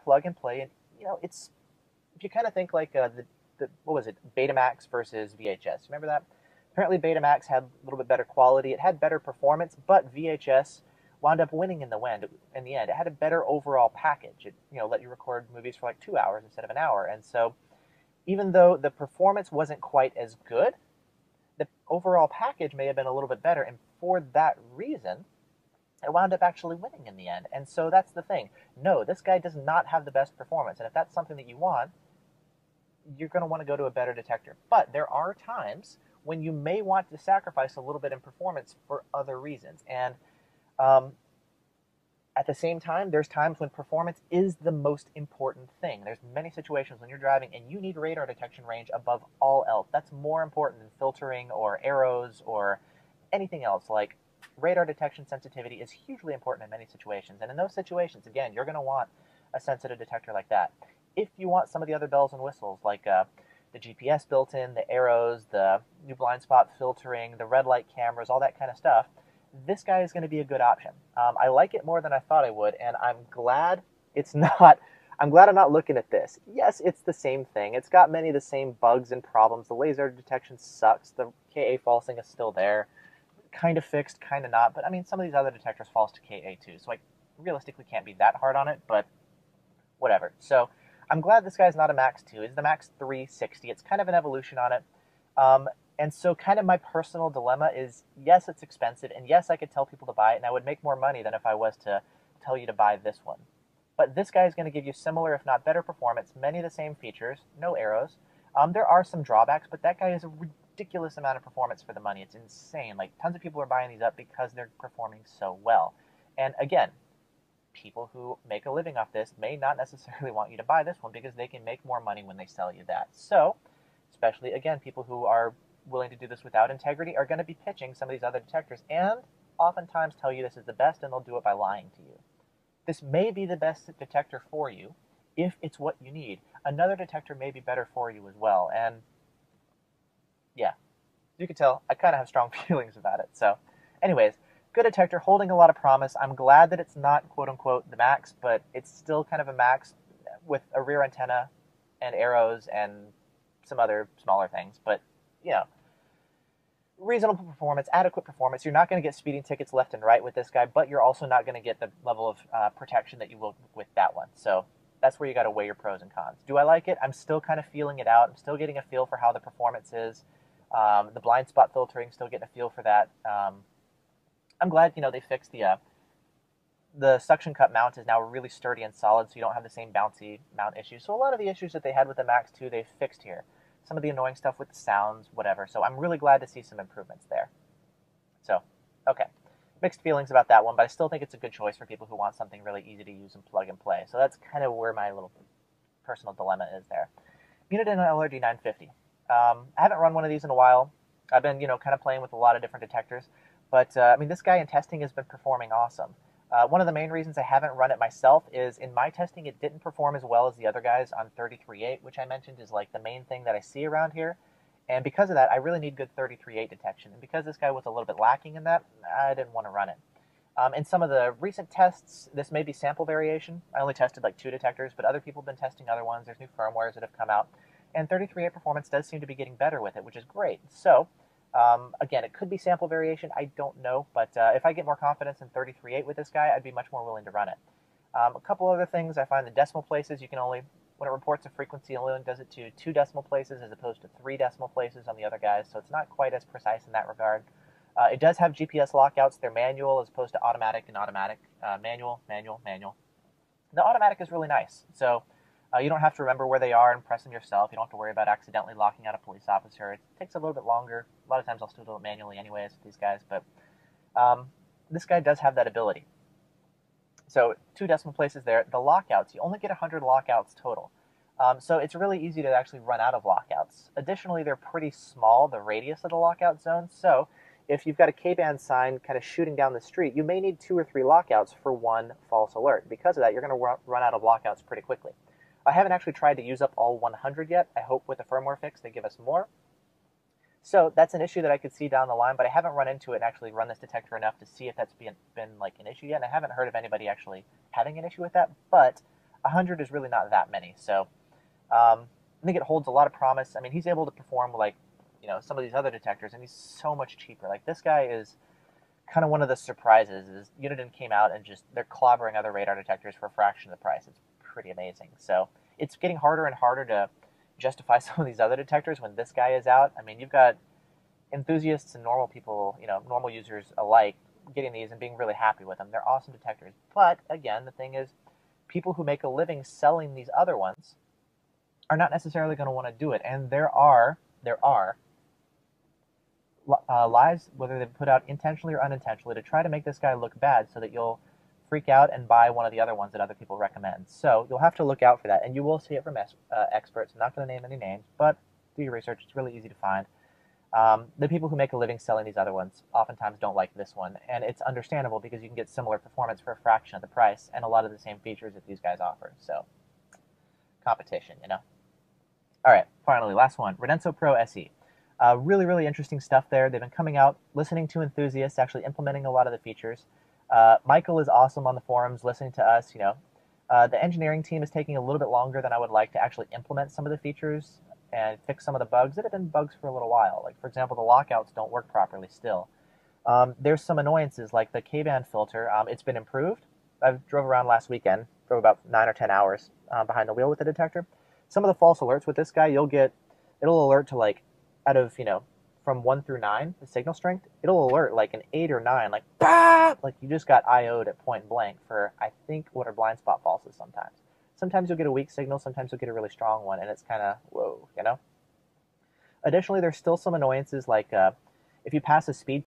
plug and play, and it's, if you kind of think like what was it, Betamax versus VHS. Remember that? Apparently Betamax had a little bit better quality. It had better performance, but VHS wound up winning in the end. It had a better overall package. It let you record movies for like 2 hours instead of an hour. And so even though the performance wasn't quite as good, the overall package may have been a little bit better. And for that reason, it wound up actually winning in the end. And so that's the thing. No, this guy does not have the best performance. And if that's something that you want, you're going to want to go to a better detector. But there are times when you may want to sacrifice a little bit in performance for other reasons. And at the same time, there's times when performance is the most important thing. There's many situations when you're driving and you need radar detection range above all else. That's more important than filtering or arrows or anything else. Like, radar detection sensitivity is hugely important in many situations. And in those situations, again, you're going to want a sensitive detector like that. If you want some of the other bells and whistles, like the GPS built in, the arrows, the new blind spot filtering, the red light cameras, all that kind of stuff, this guy is going to be a good option. I like it more than I thought I would, and I'm glad it's not. I'm glad I'm not looking at this. Yes, it's the same thing. It's got many of the same bugs and problems. The laser detection sucks. The Ka falsing is still there. Kind of fixed, kind of not. But I mean, some of these other detectors false to Ka too, so I realistically can't be that hard on it, but whatever. So I'm glad this guy's not a Max 2. It's the Max 360. It's kind of an evolution on it. And so kind of my personal dilemma is, yes, it's expensive, and yes, I could tell people to buy it, and I would make more money than if I was to tell you to buy this one. But this guy is going to give you similar, if not better performance, many of the same features, no arrows. There are some drawbacks, but that guy has a ridiculous amount of performance for the money. It's insane. Like, tons of people are buying these up because they're performing so well. And again, people who make a living off this may not necessarily want you to buy this one because they can make more money when they sell you that. So, especially, again, people who are willing to do this without integrity are going to be pitching some of these other detectors and oftentimes tell you this is the best, and they'll do it by lying to you. This may be the best detector for you if it's what you need. Another detector may be better for you as well. And yeah, you can tell I kind of have strong feelings about it. So anyways, good detector, holding a lot of promise. I'm glad that it's not quote-unquote the Max, but it's still kind of a Max with a rear antenna and arrows and some other smaller things. But reasonable performance, adequate performance. You're not going to get speeding tickets left and right with this guy, but you're also not going to get the level of protection that you will with that one. So that's where you got to weigh your pros and cons. Do I like it? I'm still kind of feeling it out. I'm still getting a feel for how the performance is. The blind spot filtering, still getting a feel for that. I'm glad they fixed the suction cup mount is now really sturdy and solid, so you don't have the same bouncy mount issues. So a lot of the issues that they had with the Max 2, they've fixed here. Some of the annoying stuff with the sounds, whatever. So I'm really glad to see some improvements there. So, okay. Mixed feelings about that one, but I still think it's a good choice for people who want something really easy to use and plug and play. So that's kind of where my little personal dilemma is there. Uniden LRD 950. I haven't run one of these in a while. I've been, kind of playing with a lot of different detectors. But, I mean, this guy in testing has been performing awesome. One of the main reasons I haven't run it myself is in my testing it didn't perform as well as the other guys on 33.8, which I mentioned is like the main thing that I see around here. And because of that, I really need good 33.8 detection. And because this guy was a little bit lacking in that, I didn't want to run it. In some of the recent tests, this may be sample variation. I only tested like 2 detectors, but other people have been testing other ones. There's new firmwares that have come out. And 33.8 performance does seem to be getting better with it, which is great. So, again, it could be sample variation. I don't know. But if I get more confidence in 33.8 with this guy, I'd be much more willing to run it. A couple other things. I find the decimal places, you can only, when it reports a frequency, it only does it to 2 decimal places as opposed to 3 decimal places on the other guys. So it's not quite as precise in that regard. It does have GPS lockouts. They're manual as opposed to automatic and automatic. Manual. The automatic is really nice. So you don't have to remember where they are and press them yourself. You don't have to worry about accidentally locking out a police officer. It takes a little bit longer. A lot of times I'll still do it manually anyways with these guys. But this guy does have that ability. So 2 decimal places there. The lockouts, you only get 100 lockouts total. So it's really easy to actually run out of lockouts. Additionally, they're pretty small, the radius of the lockout zone. So if you've got a K-band sign kind of shooting down the street, you may need 2 or 3 lockouts for one false alert. Because of that, you're going to run out of lockouts pretty quickly. I haven't actually tried to use up all 100 yet. I hope with the firmware fix they give us more. So that's an issue that I could see down the line, but I haven't run into it and actually run this detector enough to see if that's been like an issue yet. And I haven't heard of anybody actually having an issue with that, but 100 is really not that many. So I think it holds a lot of promise. I mean, he's able to perform like, some of these other detectors, and he's so much cheaper. Like, this guy is kind of one of the surprises. Is Uniden came out and just, they're clobbering other radar detectors for a fraction of the price. It's pretty amazing. So it's getting harder and harder to justify some of these other detectors when this guy is out. I mean, you've got enthusiasts and normal people, normal users alike, getting these and being really happy with them. They're awesome detectors. But again, the thing is, people who make a living selling these other ones are not necessarily going to want to do it. And there are lies, whether they've put out intentionally or unintentionally, to try to make this guy look bad so that you'll freak out and buy one of the other ones that other people recommend. So you'll have to look out for that, and you will see it from experts. I'm not going to name any names, but do your research. It's really easy to find. The people who make a living selling these other ones oftentimes don't like this one, and it's understandable because you can get similar performance for a fraction of the price and a lot of the same features that these guys offer. So competition, All right, finally, last one, Redenso Pro SE. Really, really interesting stuff there. They've been coming out, listening to enthusiasts, actually implementing a lot of the features. Michael is awesome on the forums, listening to us. The engineering team is taking a little bit longer than I would like to actually implement some of the features and fix some of the bugs that have been bugs for a little while. Like, for example, the lockouts don't work properly still. There's some annoyances, like the K-band filter. It's been improved. I drove around last weekend, drove about 9 or 10 hours behind the wheel with the detector. Some of the false alerts with this guy, it'll alert to, like, out of, from 1 through 9, the signal strength, it'll alert like an 8 or 9, like, bah! Like you just got IO'd at point blank for, I think, what are blind spot falses sometimes. Sometimes you'll get a weak signal, sometimes you'll get a really strong one, and it's kind of, whoa, Additionally, there's still some annoyances, like if you pass a speed